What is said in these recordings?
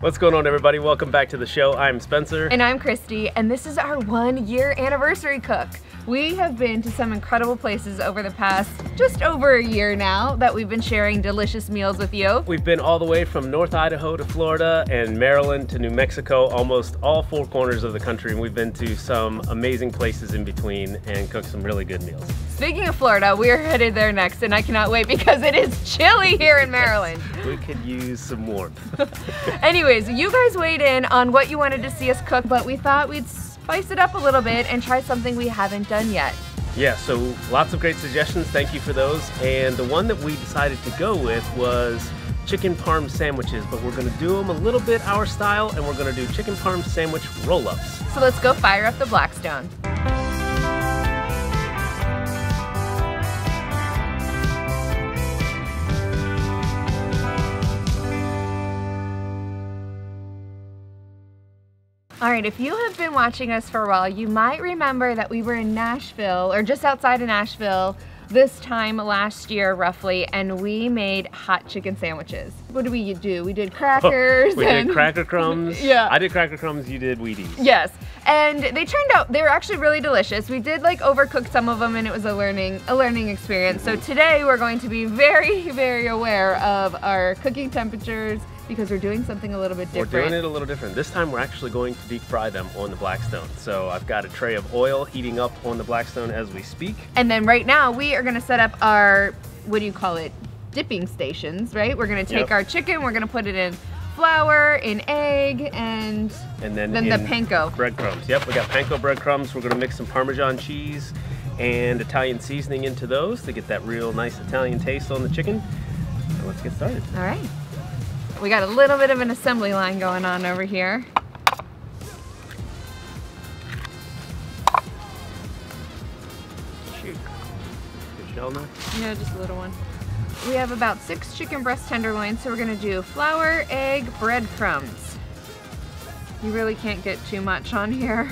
What's going on, everybody? Welcome back to the show. I'm Spencer. And I'm Christy, and this is our 1-year anniversary cook. We have been to some incredible places over the past just over a year now that we've been sharing delicious meals with you. We've been all the way from North Idaho to Florida and Maryland to New Mexico, almost all 4 corners of the country, and we've been to some amazing places in between and cooked some really good meals. Speaking of Florida, we are headed there next, and I cannot wait because it is chilly here in Maryland. We could use some warmth. Anyways, you guys weighed in on what you wanted to see us cook, but we thought we'd spice it up a little bit and try something we haven't done yet. Yeah, so lots of great suggestions. Thank you for those. And the one that we decided to go with was chicken parm sandwiches, but we're gonna do them a little bit our style, and we're gonna do chicken parm sandwich roll-ups. So let's go fire up the Blackstone. All right, if you have been watching us for a while, you might remember that we were in Nashville, or just outside of Nashville, this time last year roughly, and we made hot chicken sandwiches. What did we do? We did crackers. We did cracker crumbs. Yeah. I did cracker crumbs, you did Wheaties. Yes, and they turned out, they were actually really delicious. We did like overcook some of them, and it was a learning experience. So today we're going to be very, very aware of our cooking temperatures, because we're doing something a little bit different. We're doing it a little different. This time we're actually going to deep fry them on the Blackstone. So I've got a tray of oil heating up on the Blackstone as we speak. And then right now we are gonna set up our, what do you call it, dipping stations, right? We're gonna take our chicken, we're gonna put it in flour, in egg, and then the panko. Breadcrumbs. Yep, we got panko breadcrumbs. We're gonna mix some Parmesan cheese and Italian seasoning into those to get that real nice Italian taste on the chicken. So let's get started. All right. We got a little bit of an assembly line going on over here. Shoot. Good shell now? No, just a little one. We have about 6 chicken breast tenderloins, so we're gonna do flour, egg, breadcrumbs. You really can't get too much on here.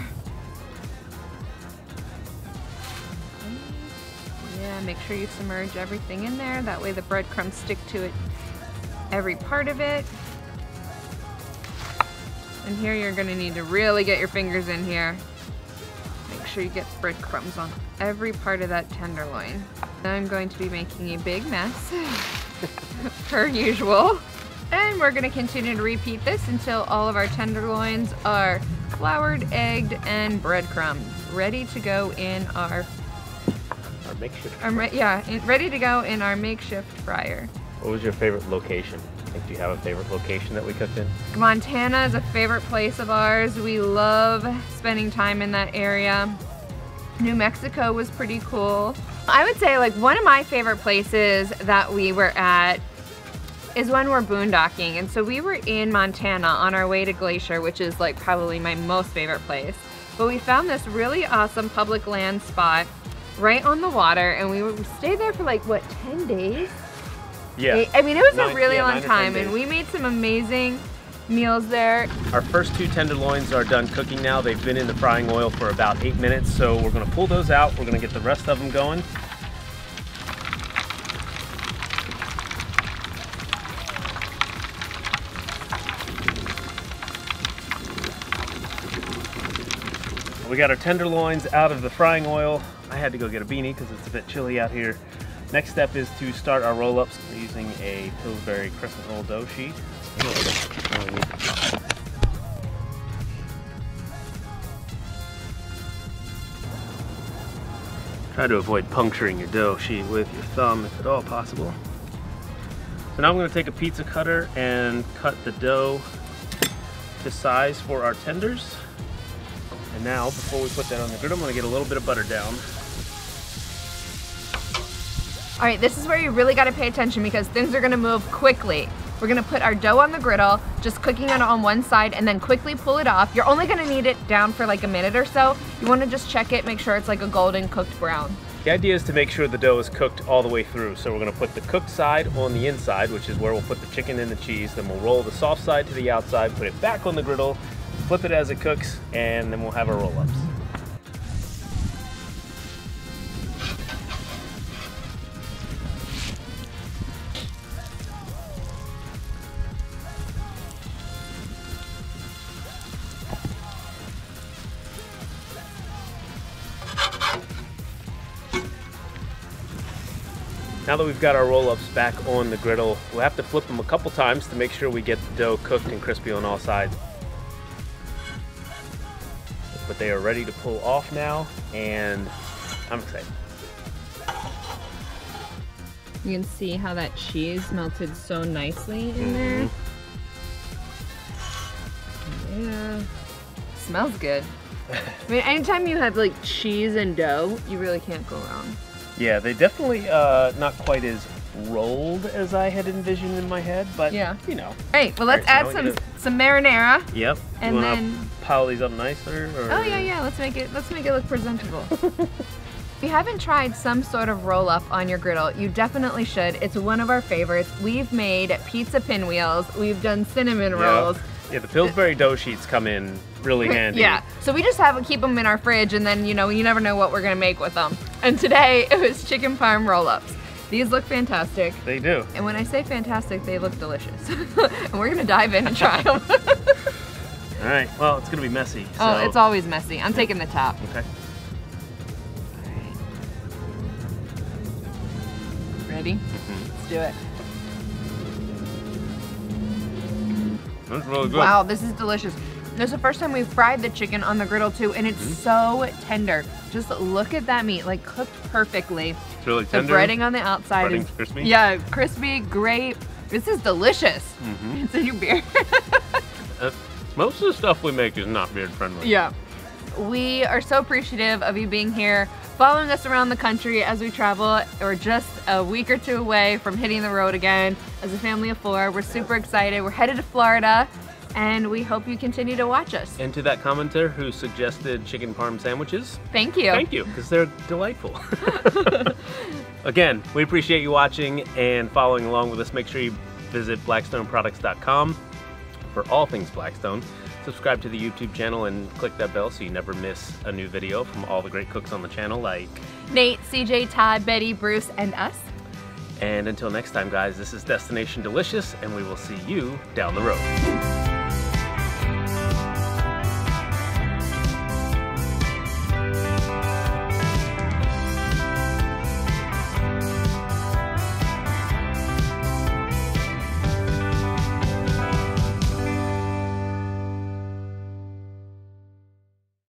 Yeah, make sure you submerge everything in there. That way the breadcrumbs stick to it, every part of it. And here you're gonna need to really get your fingers in here. Make sure you get breadcrumbs on every part of that tenderloin. I'm going to be making a big mess, per usual. And we're gonna continue to repeat this until all of our tenderloins are floured, egged, and breadcrumbed, ready to go in our makeshift. Ready to go in our makeshift fryer. What was your favorite location? Do you have a favorite location that we cooked in? Montana is a favorite place of ours. We love spending time in that area. New Mexico was pretty cool. I would say like one of my favorite places that we were at is when we're boondocking. And so we were in Montana on our way to Glacier, which is like probably my most favorite place. But we found this really awesome public land spot right on the water, and we stayed there for like, what, 10 days? Yeah. I mean, it was a really long time, and we made some amazing meals there. Our first 2 tenderloins are done cooking now. They've been in the frying oil for about 8 minutes, so we're gonna pull those out. We're gonna get the rest of them going. We got our tenderloins out of the frying oil. I had to go get a beanie because it's a bit chilly out here. Next step is to start our roll-ups using a Pillsbury crescent roll dough sheet. Try to avoid puncturing your dough sheet with your thumb if at all possible. So now I'm going to take a pizza cutter and cut the dough to size for our tenders. And now, before we put that on the griddle, I'm going to get a little bit of butter down. All right, this is where you really gotta pay attention because things are gonna move quickly. We're gonna put our dough on the griddle, just cooking it on one side, and then quickly pull it off. You're only gonna need it down for like a minute or so. You wanna just check it, make sure it's like a golden cooked brown. The idea is to make sure the dough is cooked all the way through. So we're gonna put the cooked side on the inside, which is where we'll put the chicken and the cheese. Then we'll roll the soft side to the outside, put it back on the griddle, flip it as it cooks, and then we'll have our roll-ups. Now that we've got our roll-ups back on the griddle, we'll have to flip them a couple times to make sure we get the dough cooked and crispy on all sides. But they are ready to pull off now, and I'm excited. You can see how that cheese melted so nicely in there. Yeah. Smells good. I mean, anytime you have like cheese and dough, you really can't go wrong. Yeah, they definitely not quite as rolled as I had envisioned in my head, but yeah, you know. All right, well let's add some marinara. Yep. And you then pile these up nicer. Or... Oh yeah, let's make it look presentable. If you haven't tried some sort of roll up on your griddle, you definitely should. It's one of our favorites. We've made pizza pinwheels. We've done cinnamon rolls. Yeah, the Pillsbury dough sheets come in really handy. Yeah, so we just keep them in our fridge, and then, you know, you never know what we're gonna make with them. And today it was chicken parm roll ups. These look fantastic. They do. And when I say fantastic, they look delicious. And we're gonna dive in and try them. All right, well, it's gonna be messy. So. Oh, it's always messy. I'm taking the top. Okay. Ready? Let's do it. That's really good. Wow, this is delicious. This is the first time we've fried the chicken on the griddle too, and it's so tender. Just look at that meat, like cooked perfectly. It's really tender. The breading on the outside is crispy. Yeah, crispy, great. This is delicious. It's in your beer. Most of the stuff we make is not beard friendly. Yeah. We are so appreciative of you being here, following us around the country as we travel. We're just a week or two away from hitting the road again as a family of 4. We're super excited. We're headed to Florida, and we hope you continue to watch us. And to that commenter who suggested chicken parm sandwiches, thank you. Thank you, because they're delightful. Again, we appreciate you watching and following along with us. Make sure you visit blackstoneproducts.com for all things Blackstone. Subscribe to the YouTube channel and click that bell so you never miss a new video from all the great cooks on the channel like Nate, CJ, Todd, Betty, Bruce, and us. And until next time, guys, this is Destination Delicious, and we will see you down the road.